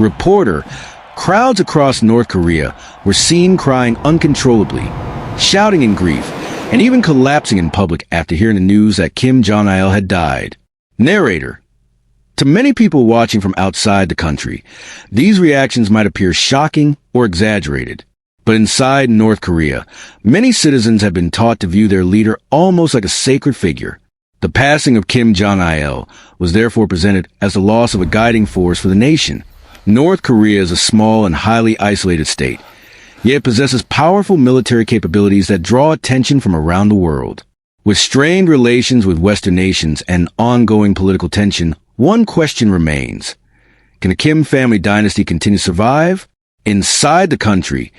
Reporter, crowds across North Korea were seen crying uncontrollably, shouting in grief, and even collapsing in public after hearing the news that Kim Jong Il had died. Narrator, to many people watching from outside the country, these reactions might appear shocking or exaggerated. But inside North Korea, many citizens have been taught to view their leader almost like a sacred figure. The passing of Kim Jong Il was therefore presented as the loss of a guiding force for the nation. North Korea is a small and highly isolated state, yet it possesses powerful military capabilities that draw attention from around the world. With strained relations with Western nations and ongoing political tension, one question remains. Can the Kim family dynasty continue to survive? Inside the country,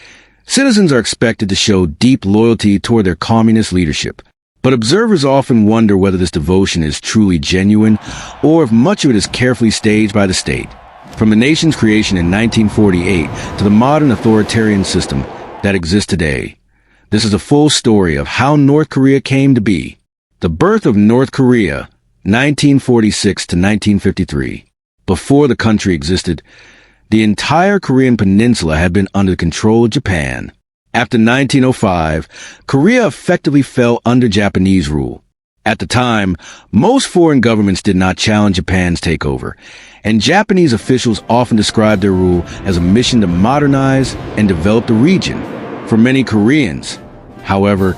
citizens are expected to show deep loyalty toward their communist leadership. But observers often wonder whether this devotion is truly genuine or if much of it is carefully staged by the state. From the nation's creation in 1948 to the modern authoritarian system that exists today, this is a full story of how North Korea came to be. The birth of North Korea, 1946 to 1953. Before the country existed, the entire Korean peninsula had been under the control of Japan. After 1905, Korea effectively fell under Japanese rule. At the time, most foreign governments did not challenge Japan's takeover, and Japanese officials often described their rule as a mission to modernize and develop the region. For many Koreans, however,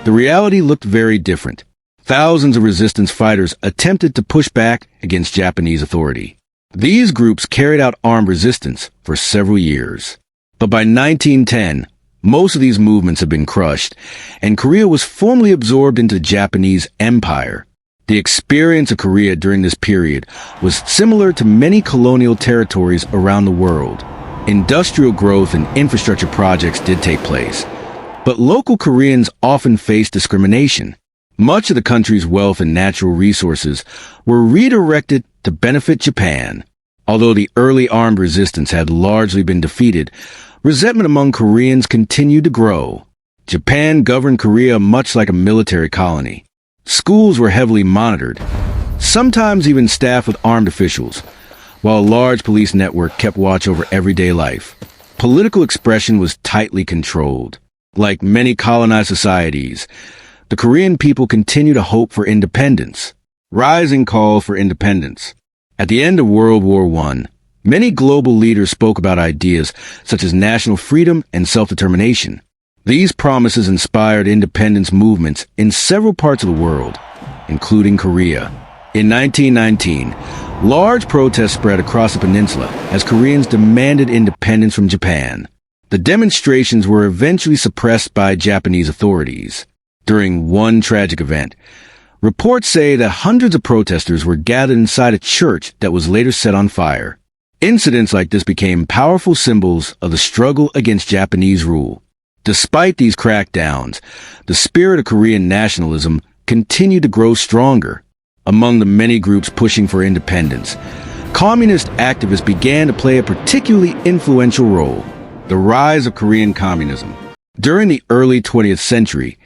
the reality looked very different. Thousands of resistance fighters attempted to push back against Japanese authority. These groups carried out armed resistance for several years. But by 1910, most of these movements had been crushed, and Korea was formally absorbed into the Japanese Empire. The experience of Korea during this period was similar to many colonial territories around the world. Industrial growth and infrastructure projects did take place, but local Koreans often faced discrimination. Much of the country's wealth and natural resources were redirected to benefit Japan. Although the early armed resistance had largely been defeated, resentment among Koreans continued to grow. Japan governed Korea much like a military colony. Schools were heavily monitored, sometimes even staffed with armed officials, while a large police network kept watch over everyday life. Political expression was tightly controlled. Like many colonized societies, the Korean people continued to hope for independence. Rising calls for independence. At the end of World War I, many global leaders spoke about ideas such as national freedom and self-determination. These promises inspired independence movements in several parts of the world, including Korea. In 1919, large protests spread across the peninsula as Koreans demanded independence from Japan. The demonstrations were eventually suppressed by Japanese authorities. During one tragic event, reports say that hundreds of protesters were gathered inside a church that was later set on fire. Incidents like this became powerful symbols of the struggle against Japanese rule. Despite these crackdowns, the spirit of Korean nationalism continued to grow stronger. Among the many groups pushing for independence, communist activists began to play a particularly influential role: the rise of Korean communism. During the early 20th century,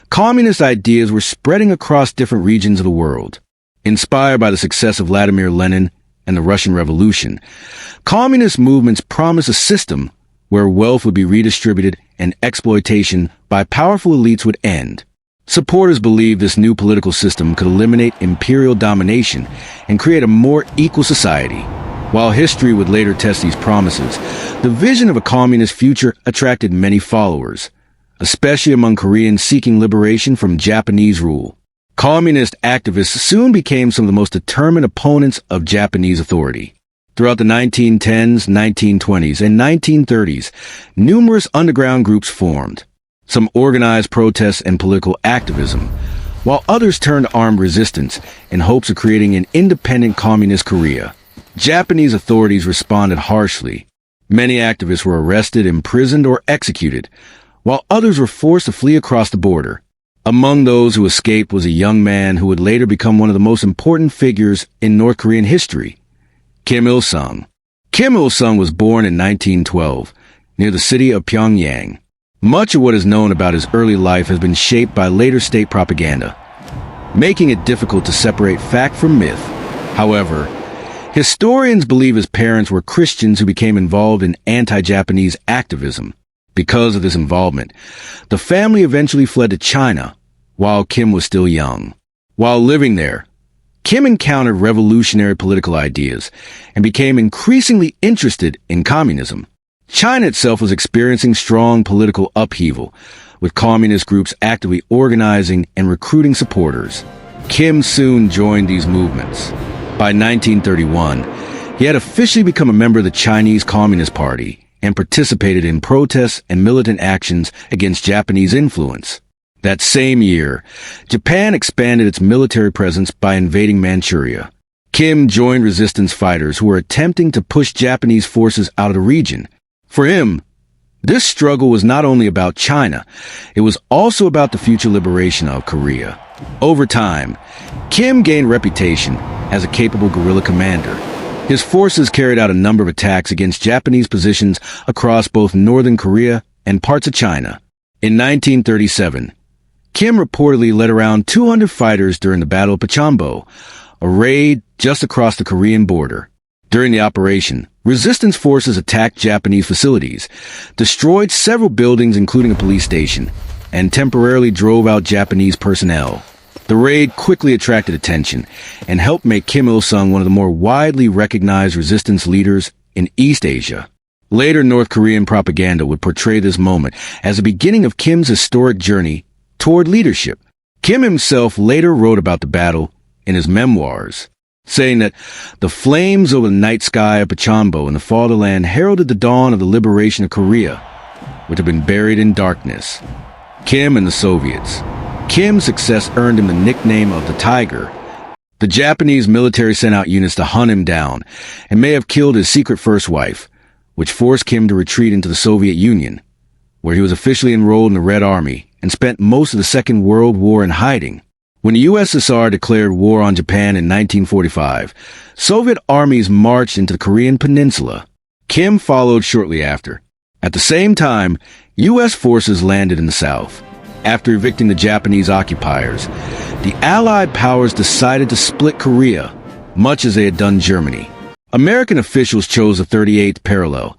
communist ideas were spreading across different regions of the world. Inspired by the success of Vladimir Lenin and the Russian Revolution, communist movements promised a system where wealth would be redistributed and exploitation by powerful elites would end. Supporters believed this new political system could eliminate imperial domination and create a more equal society. While history would later test these promises, the vision of a communist future attracted many followers, especially among Koreans seeking liberation from Japanese rule. Communist activists soon became some of the most determined opponents of Japanese authority. Throughout the 1910s, 1920s, and 1930s, numerous underground groups formed. Some organized protests and political activism, while others turned to armed resistance in hopes of creating an independent communist Korea. Japanese authorities responded harshly. Many activists were arrested, imprisoned, or executed, while others were forced to flee across the border. Among those who escaped was a young man who would later become one of the most important figures in North Korean history, Kim Il-sung. Kim Il-sung was born in 1912, near the city of Pyongyang. Much of what is known about his early life has been shaped by later state propaganda, making it difficult to separate fact from myth. However, Historians believe his parents were Christians who became involved in anti-Japanese activism. Because of this involvement, the family eventually fled to China while Kim was still young. While living there, Kim encountered revolutionary political ideas and became increasingly interested in communism. China itself was experiencing strong political upheaval, with communist groups actively organizing and recruiting supporters. Kim soon joined these movements. By 1931, he had officially become a member of the Chinese Communist Party and participated in protests and militant actions against Japanese influence. That same year, Japan expanded its military presence by invading Manchuria. Kim joined resistance fighters who were attempting to push Japanese forces out of the region. For him, this struggle was not only about China, it was also about the future liberation of Korea. Over time, Kim gained reputation as a capable guerrilla commander. His forces carried out a number of attacks against Japanese positions across both northern Korea and parts of China. In 1937, Kim reportedly led around 200 fighters during the Battle of Pachambo, a raid just across the Korean border. During the operation, resistance forces attacked Japanese facilities, destroyed several buildings including a police station, and temporarily drove out Japanese personnel. The raid quickly attracted attention and helped make Kim Il-sung one of the more widely recognized resistance leaders in East Asia. Later, North Korean propaganda would portray this moment as the beginning of Kim's historic journey toward leadership. Kim himself later wrote about the battle in his memoirs, saying that the flames over the night sky of Pachambo and the fatherland heralded the dawn of the liberation of Korea, which had been buried in darkness. Kim and the Soviets. Kim's success earned him the nickname of the Tiger. The Japanese military sent out units to hunt him down and may have killed his secret first wife, which forced Kim to retreat into the Soviet Union, where he was officially enrolled in the Red Army and spent most of the Second World War in hiding. When the USSR declared war on Japan in 1945, Soviet armies marched into the Korean peninsula. Kim followed shortly after. At the same time, U.S. forces landed in the south. After evicting the Japanese occupiers, the Allied powers decided to split Korea, much as they had done Germany. American officials chose the 38th parallel,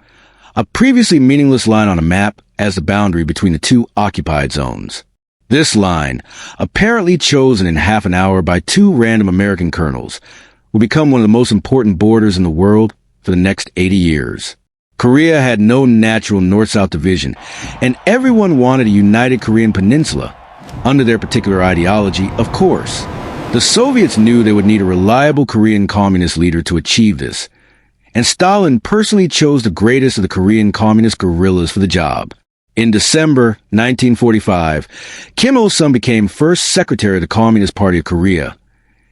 a previously meaningless line on a map, as the boundary between the two occupied zones. This line, apparently chosen in half an hour by two random American colonels, will become one of the most important borders in the world for the next 80 years. Korea had no natural north-south division, and everyone wanted a united Korean peninsula, under their particular ideology, of course. The Soviets knew they would need a reliable Korean communist leader to achieve this, and Stalin personally chose the greatest of the Korean communist guerrillas for the job. In December 1945, Kim Il-sung became first secretary of the Communist Party of Korea,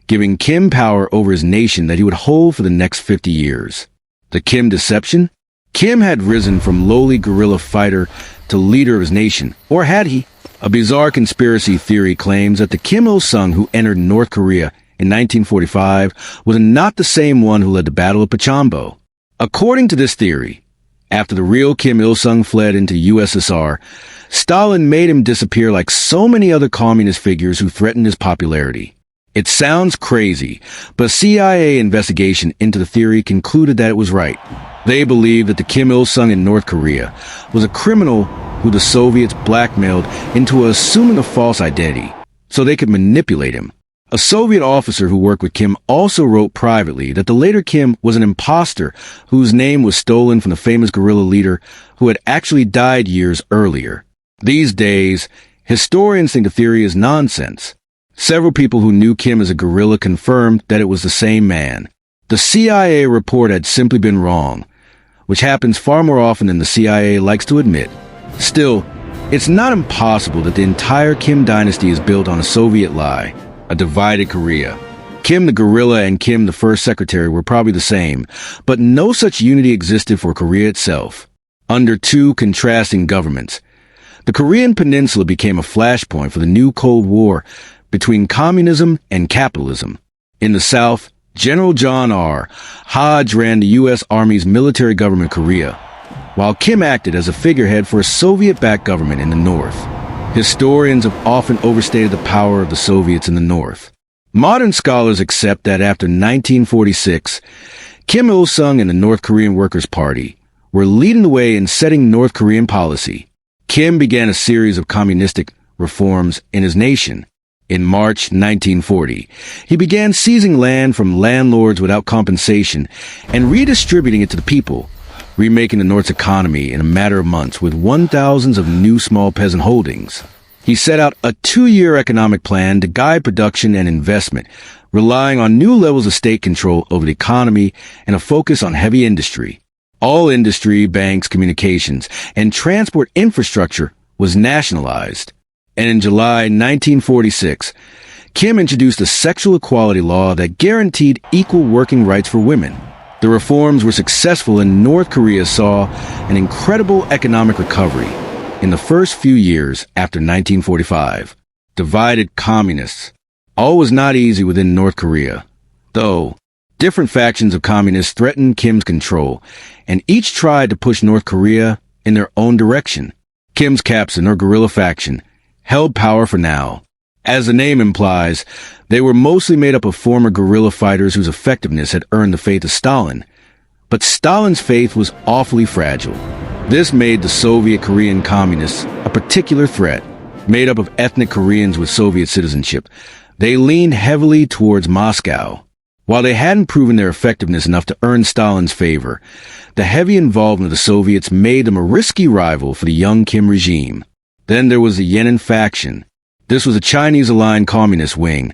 giving Kim power over his nation that he would hold for the next 50 years. The Kim deception? Kim had risen from lowly guerrilla fighter to leader of his nation, or had he? A bizarre conspiracy theory claims that the Kim Il-sung who entered North Korea in 1945 was not the same one who led the Battle of Pachambo. According to this theory, after the real Kim Il-sung fled into USSR, Stalin made him disappear like so many other communist figures who threatened his popularity. It sounds crazy, but a CIA investigation into the theory concluded that it was right. They believed that the Kim Il-sung in North Korea was a criminal who the Soviets blackmailed into assuming a false identity so they could manipulate him. A Soviet officer who worked with Kim also wrote privately that the later Kim was an imposter whose name was stolen from the famous guerrilla leader who had actually died years earlier. These days, historians think the theory is nonsense. Several people who knew Kim as a guerrilla confirmed that it was the same man. The CIA report had simply been wrong, which happens far more often than the CIA likes to admit. Still, it's not impossible that the entire Kim dynasty is built on a Soviet lie, a divided Korea. Kim the guerrilla and Kim the first secretary were probably the same, but no such unity existed for Korea itself. Under two contrasting governments, the Korean peninsula became a flashpoint for the new Cold War between communism and capitalism. In the south, General John R. Hodge ran the U.S. Army's military government in Korea, while Kim acted as a figurehead for a Soviet-backed government in the north. Historians have often overstated the power of the Soviets in the north. Modern scholars accept that after 1946, Kim Il-sung and the North Korean Workers' Party were leading the way in setting North Korean policy. Kim began a series of communistic reforms in his nation. In March 1940, he began seizing land from landlords without compensation and redistributing it to the people, remaking the North's economy in a matter of months with 1,000s of new small peasant holdings. He set out a 2-year economic plan to guide production and investment, relying on new levels of state control over the economy and a focus on heavy industry. All industry, banks, communications, and transport infrastructure was nationalized. And in July 1946, Kim introduced a sexual equality law that guaranteed equal working rights for women. The reforms were successful and North Korea saw an incredible economic recovery in the first few years after 1945. Divided communists. All was not easy within North Korea, though different factions of communists threatened Kim's control, and each tried to push North Korea in their own direction. Kim's captain, or guerrilla faction, held power for now. As the name implies, they were mostly made up of former guerrilla fighters whose effectiveness had earned the faith of Stalin. But Stalin's faith was awfully fragile. This made the Soviet Korean communists a particular threat. Made up of ethnic Koreans with Soviet citizenship, they leaned heavily towards Moscow. While they hadn't proven their effectiveness enough to earn Stalin's favor, the heavy involvement of the Soviets made them a risky rival for the young Kim regime. Then there was the Yenin faction. This was a Chinese-aligned communist wing,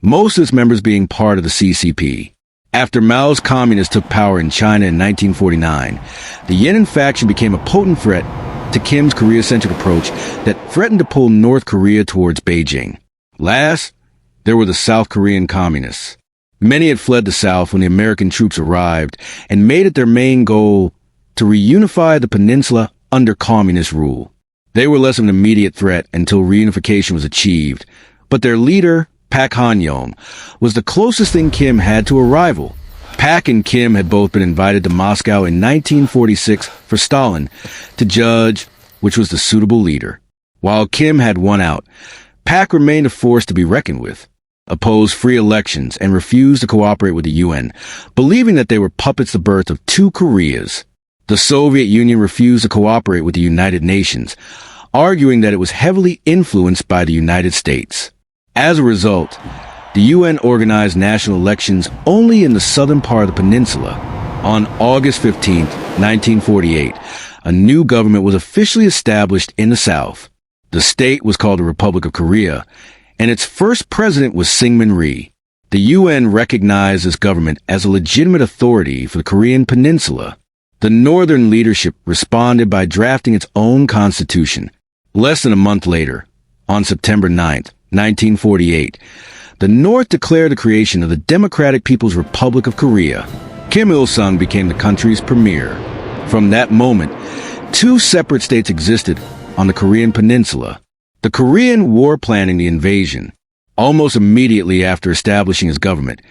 most of its members being part of the CCP. After Mao's communists took power in China in 1949, the Yenin faction became a potent threat to Kim's Korea-centric approach that threatened to pull North Korea towards Beijing. Last, there were the South Korean communists. Many had fled the South when the American troops arrived and made it their main goal to reunify the peninsula under communist rule. They were less of an immediate threat until reunification was achieved, but their leader, Pak Han-yong, was the closest thing Kim had to a rival. Pak and Kim had both been invited to Moscow in 1946 for Stalin to judge which was the suitable leader. While Kim had won out, Pak remained a force to be reckoned with, opposed free elections, and refused to cooperate with the UN, believing that they were puppets the birth of two Koreas. The Soviet Union refused to cooperate with the United Nations, arguing that it was heavily influenced by the United States. As a result, the UN organized national elections only in the southern part of the peninsula. On August 15, 1948, a new government was officially established in the South. The state was called the Republic of Korea, and its first president was Syngman Rhee. The UN recognized this government as a legitimate authority for the Korean peninsula. The northern leadership responded by drafting its own constitution. Less than a month later, on September 9, 1948, the North declared the creation of the Democratic People's Republic of Korea. Kim Il-sung became the country's premier. From that moment, two separate states existed on the Korean peninsula. The Korean War planning the invasion. Almost immediately after establishing his government,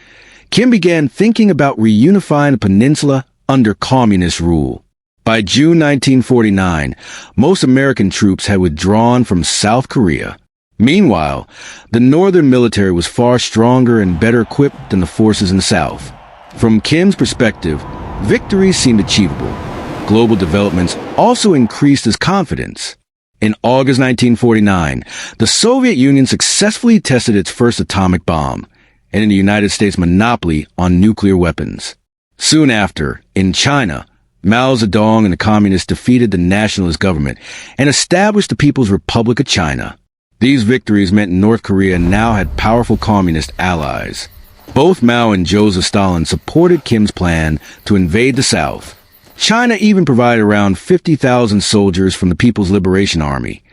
Kim began thinking about reunifying the peninsula under communist rule. By June 1949, most American troops had withdrawn from South Korea. Meanwhile, the northern military was far stronger and better equipped than the forces in the South. From Kim's perspective, victories seemed achievable. Global developments also increased his confidence. In August 1949, the Soviet Union successfully tested its first atomic bomb, ending the United States' monopoly on nuclear weapons. Soon after, in China, Mao Zedong and the communists defeated the nationalist government and established the People's Republic of China. These victories meant North Korea now had powerful communist allies. Both Mao and Joseph Stalin supported Kim's plan to invade the South. China even provided around 50,000 soldiers from the People's Liberation Army,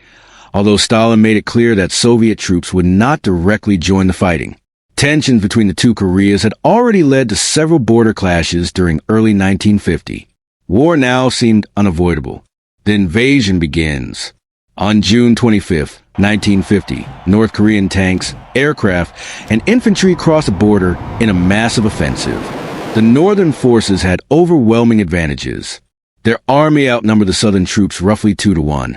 although Stalin made it clear that Soviet troops would not directly join the fighting. Tensions between the two Koreas had already led to several border clashes during early 1950. War now seemed unavoidable. The invasion begins. On June 25, 1950, North Korean tanks, aircraft, and infantry crossed the border in a massive offensive. The northern forces had overwhelming advantages. Their army outnumbered the southern troops roughly 2-1,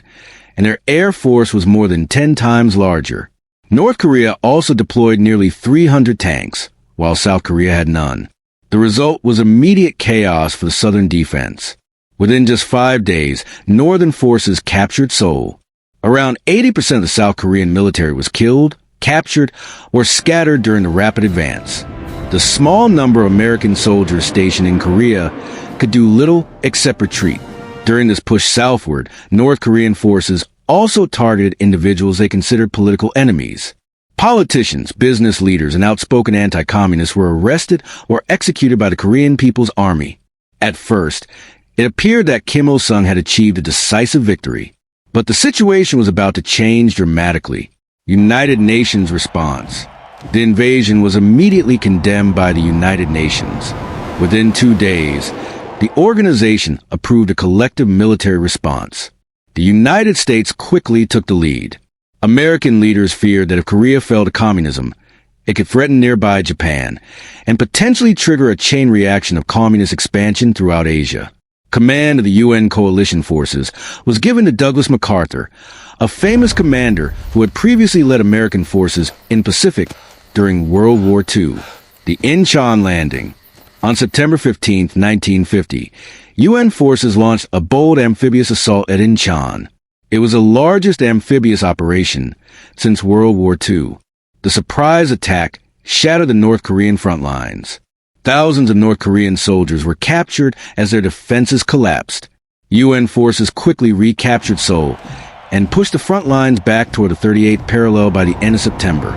and their air force was more than 10 times larger. North Korea also deployed nearly 300 tanks, while South Korea had none. The result was immediate chaos for the southern defense. Within just 5 days, northern forces captured Seoul. Around 80% of the South Korean military was killed, captured, or scattered during the rapid advance. The small number of American soldiers stationed in Korea could do little except retreat. During this push southward, North Korean forces also targeted individuals they considered political enemies. Politicians, business leaders, and outspoken anti-communists were arrested or executed by the Korean People's Army. At first, it appeared that Kim Il-sung had achieved a decisive victory. But the situation was about to change dramatically. United Nations response. The invasion was immediately condemned by the United Nations. Within 2 days, the organization approved a collective military response. The United States quickly took the lead. American leaders feared that if Korea fell to communism, it could threaten nearby Japan and potentially trigger a chain reaction of communist expansion throughout Asia. Command of the UN coalition forces was given to Douglas MacArthur, a famous commander who had previously led American forces in Pacific during World War II. The Incheon landing. On September 15, 1950, UN forces launched a bold amphibious assault at Incheon. It was the largest amphibious operation since World War II. The surprise attack shattered the North Korean front lines. Thousands of North Korean soldiers were captured as their defenses collapsed. UN forces quickly recaptured Seoul and pushed the front lines back toward the 38th parallel by the end of September.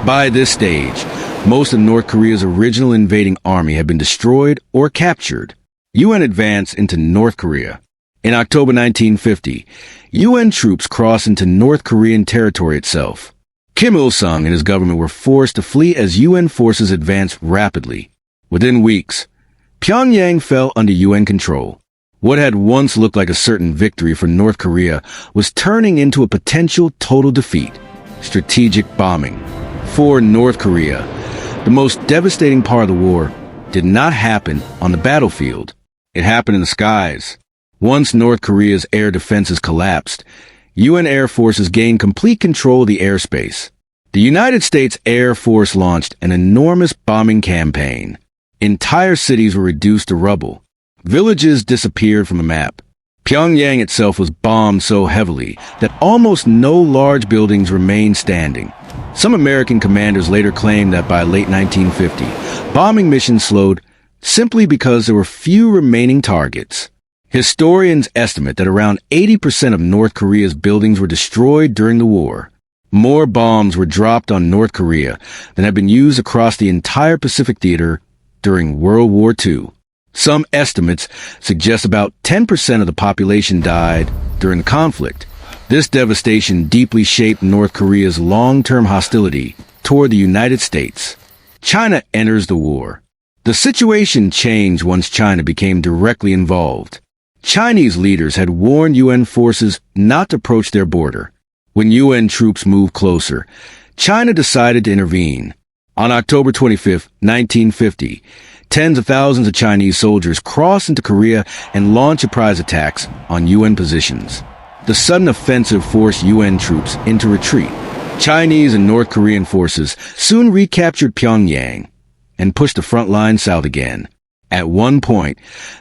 By this stage, most of North Korea's original invading army had been destroyed or captured. UN advanced into North Korea. In October 1950, UN troops crossed into North Korean territory itself. Kim Il-sung and his government were forced to flee as UN forces advanced rapidly. Within weeks, Pyongyang fell under UN control. What had once looked like a certain victory for North Korea was turning into a potential total defeat. Strategic bombing. For North Korea, the most devastating part of the war did not happen on the battlefield. It happened in the skies. Once North Korea's air defenses collapsed, UN Air Forces gained complete control of the airspace. The United States Air Force launched an enormous bombing campaign. Entire cities were reduced to rubble. Villages disappeared from the map. Pyongyang itself was bombed so heavily that almost no large buildings remained standing. Some American commanders later claimed that by late 1950, bombing missions slowed simply because there were few remaining targets. Historians estimate that around 80% of North Korea's buildings were destroyed during the war. More bombs were dropped on North Korea than had been used across the entire Pacific theater during World War II. Some estimates suggest about 10% of the population died during the conflict. This devastation deeply shaped North Korea's long-term hostility toward the United States. China enters the war. The situation changed once China became directly involved. Chinese leaders had warned UN forces not to approach their border. When UN troops moved closer, China decided to intervene. On October 25, 1950, tens of thousands of Chinese soldiers crossed into Korea and launched surprise attacks on UN positions. The sudden offensive forced UN troops into retreat. Chinese and North Korean forces soon recaptured Pyongyang and pushed the front line south again. At one point,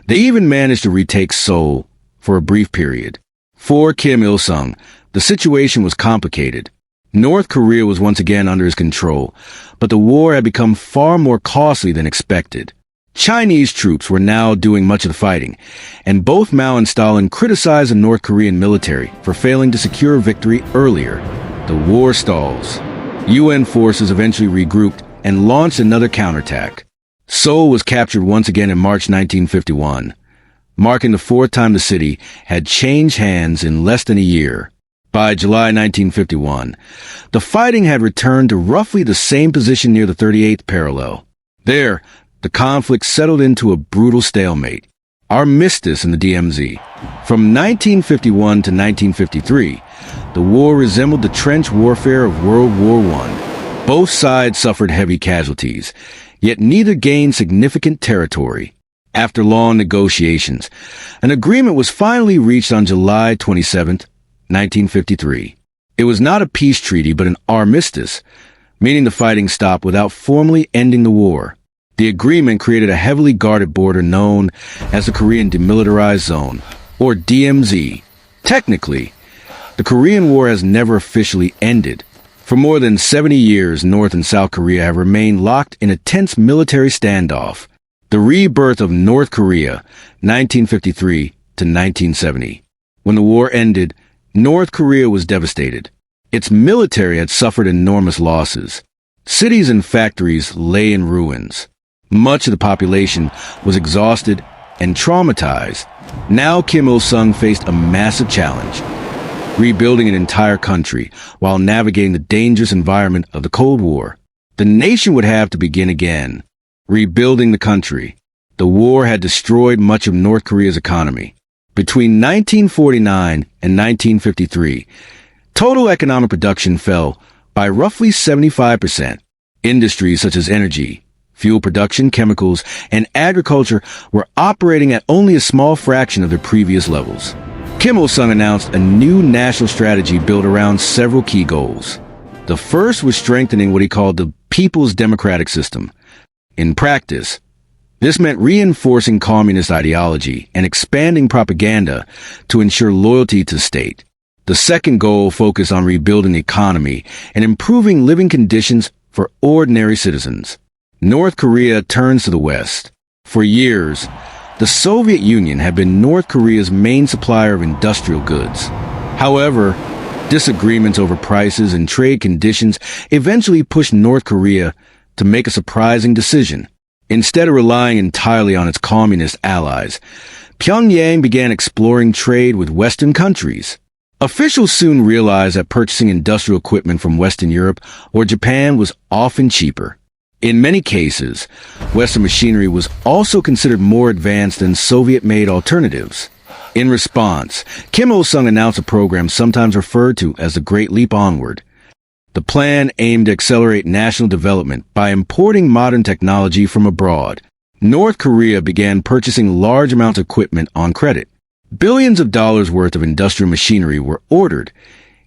they even managed to retake Seoul for a brief period. For Kim Il-sung, the situation was complicated. North Korea was once again under his control, but the war had become far more costly than expected. Chinese troops were now doing much of the fighting, and both Mao and Stalin criticized the North Korean military for failing to secure victory earlier. The war stalls. UN forces eventually regrouped and launched another counterattack. Seoul was captured once again in March 1951, marking the fourth time the city had changed hands in less than a year. By July 1951, the fighting had returned to roughly the same position near the 38th parallel. There, the conflict settled into a brutal stalemate. Armistice in the DMZ. From 1951 to 1953, the war resembled the trench warfare of World War I. Both sides suffered heavy casualties, yet neither gained significant territory. After long negotiations, an agreement was finally reached on July 27, 1953. It was not a peace treaty but an armistice, meaning the fighting stopped without formally ending the war. The agreement created a heavily guarded border known as the Korean Demilitarized Zone, or DMZ. Technically, the Korean War has never officially ended. For more than 70 years, North and South Korea have remained locked in a tense military standoff. The rebirth of North Korea, 1953 to 1970. When the war ended, North Korea was devastated. Its military had suffered enormous losses. Cities and factories lay in ruins. Much of the population was exhausted and traumatized. Now Kim Il-sung faced a massive challenge: rebuilding an entire country while navigating the dangerous environment of the Cold War. The nation would have to begin again, rebuilding the country. The war had destroyed much of North Korea's economy. Between 1949 and 1953, total economic production fell by roughly 75%. Industries such as energy, fuel production, chemicals, and agriculture were operating at only a small fraction of their previous levels. Kim Il-sung announced a new national strategy built around several key goals. The first was strengthening what he called the People's Democratic System. In practice, this meant reinforcing communist ideology and expanding propaganda to ensure loyalty to the state. The second goal focused on rebuilding the economy and improving living conditions for ordinary citizens. North Korea turns to the West. For years, the Soviet Union had been North Korea's main supplier of industrial goods. However, disagreements over prices and trade conditions eventually pushed North Korea to make a surprising decision. Instead of relying entirely on its communist allies, Pyongyang began exploring trade with Western countries. Officials soon realized that purchasing industrial equipment from Western Europe or Japan was often cheaper. In many cases, Western machinery was also considered more advanced than Soviet-made alternatives. In response, Kim Il-sung announced a program sometimes referred to as the Great Leap Onward. The plan aimed to accelerate national development by importing modern technology from abroad. North Korea began purchasing large amounts of equipment on credit. Billions of dollars worth of industrial machinery were ordered,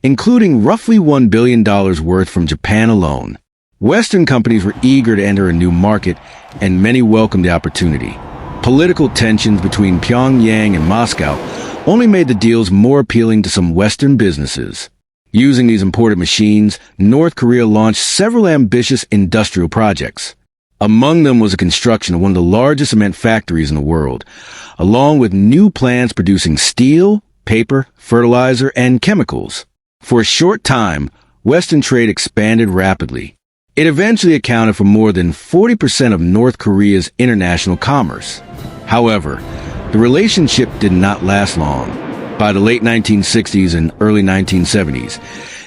including roughly $1 billion worth from Japan alone. Western companies were eager to enter a new market, and many welcomed the opportunity. Political tensions between Pyongyang and Moscow only made the deals more appealing to some Western businesses. Using these imported machines, North Korea launched several ambitious industrial projects. Among them was the construction of one of the largest cement factories in the world, along with new plants producing steel, paper, fertilizer, and chemicals. For a short time, Western trade expanded rapidly. It eventually accounted for more than 40% of North Korea's international commerce. However, the relationship did not last long. By the late 1960s and early 1970s,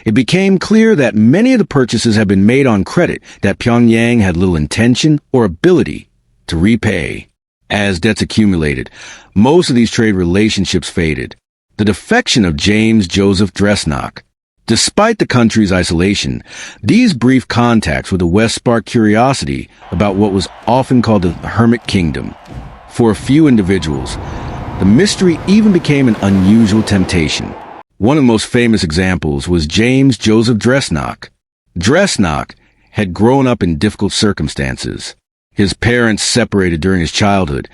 it became clear that many of the purchases had been made on credit that Pyongyang had little intention or ability to repay. As debts accumulated, most of these trade relationships faded. The defection of James Joseph Dresnok. Despite the country's isolation, these brief contacts with the West sparked curiosity about what was often called the Hermit Kingdom. For a few individuals, the mystery even became an unusual temptation. One of the most famous examples was James Joseph Dresnok. Dresnok had grown up in difficult circumstances. His parents separated during his childhood,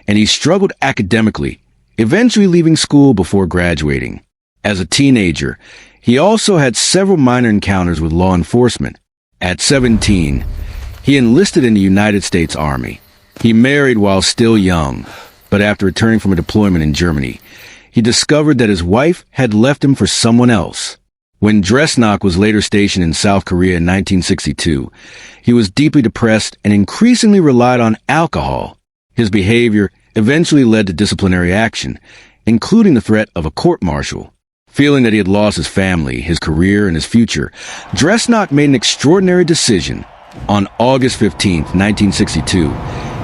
and he struggled academically, eventually leaving school before graduating. As a teenager, he also had several minor encounters with law enforcement. At 17, he enlisted in the United States Army. He married while still young, but after returning from a deployment in Germany, he discovered that his wife had left him for someone else. When Dresnok was later stationed in South Korea in 1962, he was deeply depressed and increasingly relied on alcohol. His behavior eventually led to disciplinary action, including the threat of a court-martial. Feeling that he had lost his family, his career, and his future, Dresnok made an extraordinary decision. On August 15, 1962,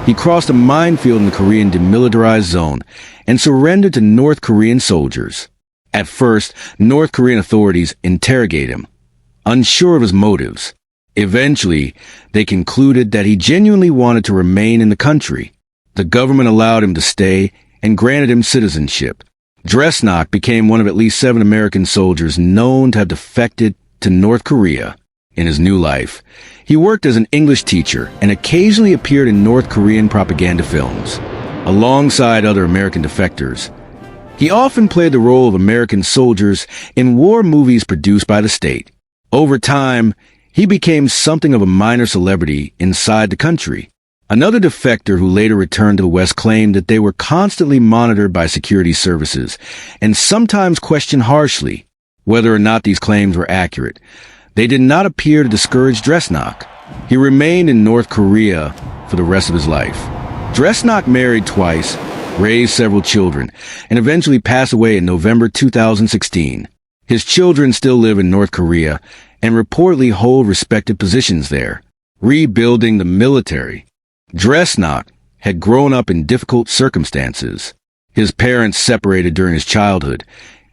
he crossed a minefield in the Korean Demilitarized Zone and surrendered to North Korean soldiers. At first, North Korean authorities interrogated him, unsure of his motives. Eventually, they concluded that he genuinely wanted to remain in the country. The government allowed him to stay and granted him citizenship. Dresnok became one of at least 7 American soldiers known to have defected to North Korea. In his new life, he worked as an English teacher and occasionally appeared in North Korean propaganda films, alongside other American defectors. He often played the role of American soldiers in war movies produced by the state. Over time, he became something of a minor celebrity inside the country. Another defector who later returned to the West claimed that they were constantly monitored by security services and sometimes questioned harshly whether or not these claims were accurate. They did not appear to discourage Dresnok. He remained in North Korea for the rest of his life. Dresnok married twice, raised several children, and eventually passed away in November 2016. His children still live in North Korea and reportedly hold respected positions there. Rebuilding the military. Dresnok had grown up in difficult circumstances. His parents separated during his childhood,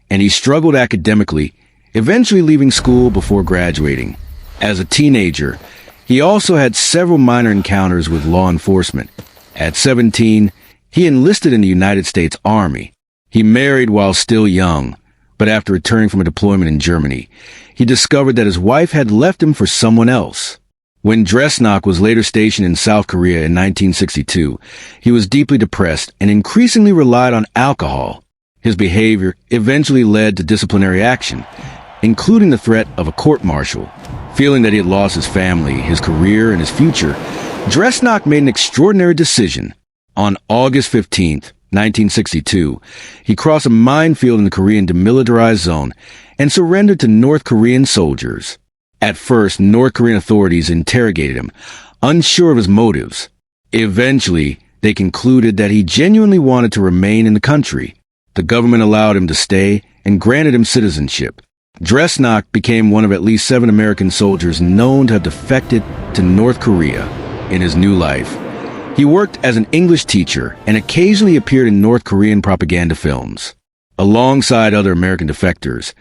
and he struggled academically, eventually leaving school before graduating. As a teenager, he also had several minor encounters with law enforcement. At 17, he enlisted in the United States Army. He married while still young, but after returning from a deployment in Germany, he discovered that his wife had left him for someone else. When Dresnok was later stationed in South Korea in 1962, he was deeply depressed and increasingly relied on alcohol. His behavior eventually led to disciplinary action, including the threat of a court-martial. Feeling that he had lost his family, his career, and his future, Dresnok made an extraordinary decision. On August 15, 1962, he crossed a minefield in the Korean demilitarized zone and surrendered to North Korean soldiers. At first, North Korean authorities interrogated him, unsure of his motives. Eventually, they concluded that he genuinely wanted to remain in the country. The government allowed him to stay and granted him citizenship. Dresnok became one of at least 7 American soldiers known to have defected to North Korea. In his new life, he worked as an English teacher and occasionally appeared in North Korean propaganda films. Alongside other American defectors,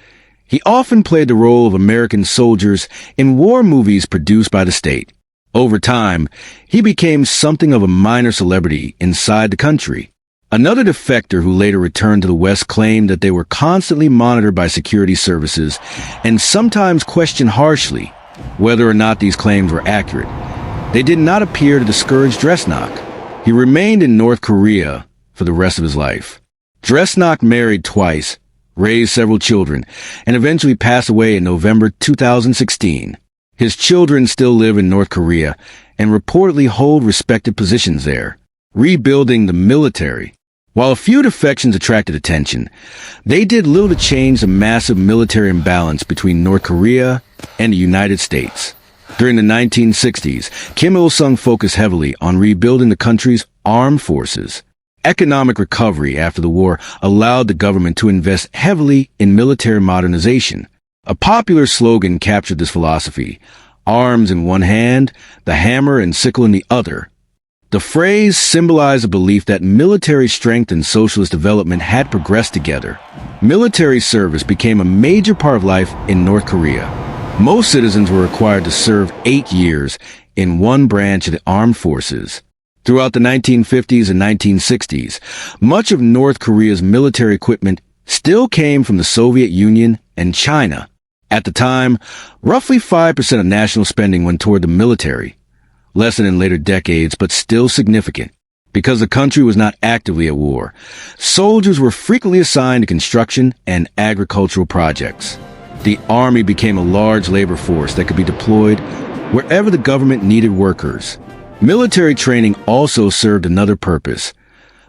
he often played the role of American soldiers in war movies produced by the state. Over time, he became something of a minor celebrity inside the country. Another defector who later returned to the West claimed that they were constantly monitored by security services and sometimes questioned harshly whether or not these claims were accurate. They did not appear to discourage Dresnok. He remained in North Korea for the rest of his life. Dresnok married twice, raised several children, and eventually passed away in November 2016. His children still live in North Korea and reportedly hold respected positions there. Rebuilding the military. While a few defections attracted attention, they did little to change the massive military imbalance between North Korea and the United States. During the 1960s, Kim Il-sung focused heavily on rebuilding the country's armed forces. Economic recovery after the war allowed the government to invest heavily in military modernization. A popular slogan captured this philosophy: arms in one hand, the hammer and sickle in the other. The phrase symbolized a belief that military strength and socialist development had progressed together. Military service became a major part of life in North Korea. Most citizens were required to serve 8 years in one branch of the armed forces. Throughout the 1950s and 1960s, much of North Korea's military equipment still came from the Soviet Union and China. At the time, roughly 5% of national spending went toward the military, less than in later decades, but still significant. Because the country was not actively at war, soldiers were frequently assigned to construction and agricultural projects. The army became a large labor force that could be deployed wherever the government needed workers. Military training also served another purpose: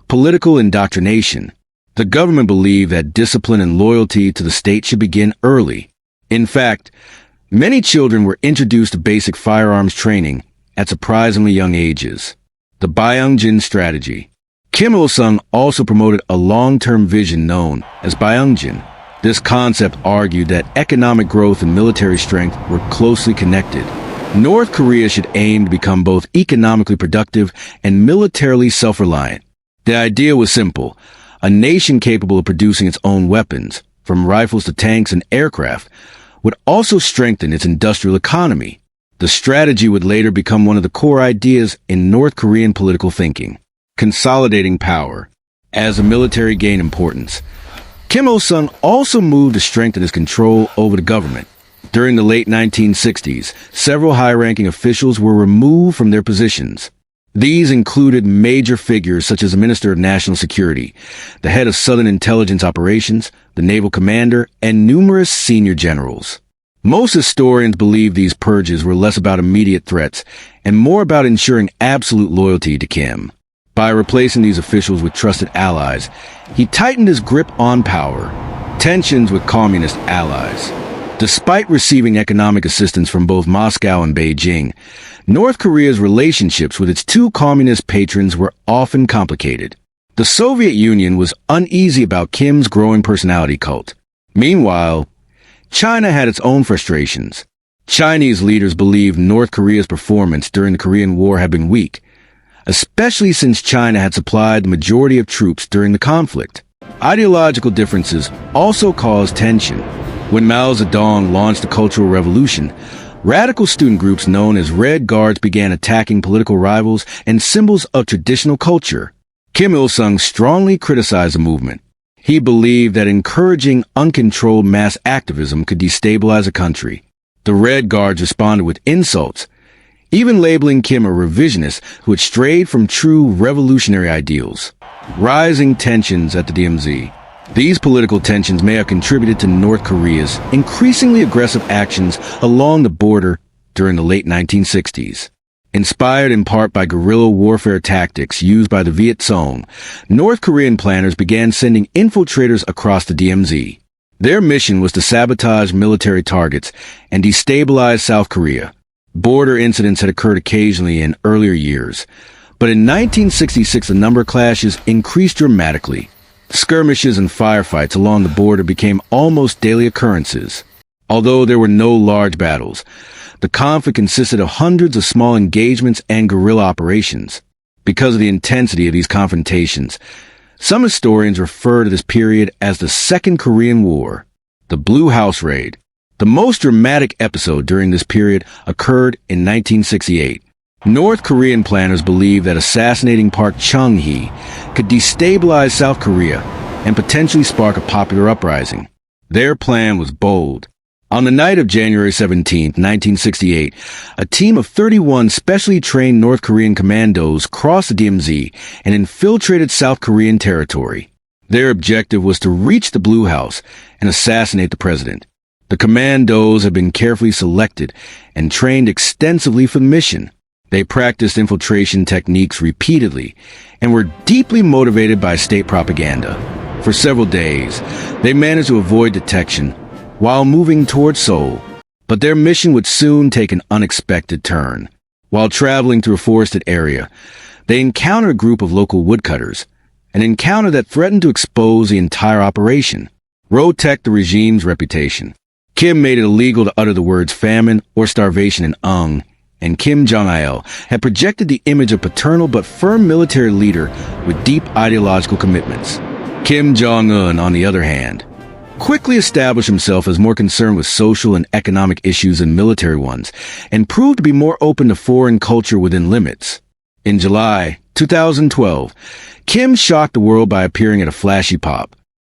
political indoctrination. The government believed that discipline and loyalty to the state should begin early. In fact, many children were introduced to basic firearms training at surprisingly young ages. The Byung-jin strategy. Kim Il-sung also promoted a long-term vision known as Byung-jin. This concept argued that economic growth and military strength were closely connected. North Korea should aim to become both economically productive and militarily self-reliant. The idea was simple: a nation capable of producing its own weapons, from rifles to tanks and aircraft, would also strengthen its industrial economy. The strategy would later become one of the core ideas in North Korean political thinking. Consolidating power. As the military gained importance, Kim Il-sung also moved to strengthen his control over the government. During the late 1960s, several high-ranking officials were removed from their positions. These included major figures such as the Minister of National Security, the head of Southern Intelligence Operations, the naval commander, and numerous senior generals. Most historians believe these purges were less about immediate threats and more about ensuring absolute loyalty to Kim. By replacing these officials with trusted allies, he tightened his grip on power. Tensions with communist allies. Despite receiving economic assistance from both Moscow and Beijing, North Korea's relationships with its two communist patrons were often complicated. The Soviet Union was uneasy about Kim's growing personality cult. Meanwhile, China had its own frustrations. Chinese leaders believed North Korea's performance during the Korean War had been weak, especially since China had supplied the majority of troops during the conflict. Ideological differences also caused tension. When Mao Zedong launched the Cultural Revolution, radical student groups known as Red Guards began attacking political rivals and symbols of traditional culture. Kim Il-sung strongly criticized the movement. He believed that encouraging uncontrolled mass activism could destabilize a country. The Red Guards responded with insults, even labeling Kim a revisionist who had strayed from true revolutionary ideals. Rising tensions at the DMZ. These political tensions may have contributed to North Korea's increasingly aggressive actions along the border during the late 1960s. Inspired in part by guerrilla warfare tactics used by the Viet Cong, North Korean planners began sending infiltrators across the DMZ. Their mission was to sabotage military targets and destabilize South Korea. Border incidents had occurred occasionally in earlier years, but in 1966 the number of clashes increased dramatically. Skirmishes and firefights along the border became almost daily occurrences. Although there were no large battles, the conflict consisted of hundreds of small engagements and guerrilla operations. Because of the intensity of these confrontations, some historians refer to this period as the Second Korean War. The Blue House Raid. The most dramatic episode during this period occurred in 1968. North Korean planners believed that assassinating Park Chung-hee could destabilize South Korea and potentially spark a popular uprising. Their plan was bold. On the night of January 17, 1968, a team of 31 specially trained North Korean commandos crossed the DMZ and infiltrated South Korean territory. Their objective was to reach the Blue House and assassinate the president. The commandos had been carefully selected and trained extensively for the mission. They practiced infiltration techniques repeatedly and were deeply motivated by state propaganda. For several days, they managed to avoid detection while moving toward Seoul, but their mission would soon take an unexpected turn. While traveling through a forested area, they encountered a group of local woodcutters, an encounter that threatened to expose the entire operation, protect the regime's reputation. Kim made it illegal to utter the words famine or starvation in Ung, and Kim Jong Il had projected the image of paternal but firm military leader with deep ideological commitments. Kim Jong Un, on the other hand, quickly established himself as more concerned with social and economic issues than military ones, and proved to be more open to foreign culture within limits. In July 2012, Kim shocked the world by appearing at a flashy pop.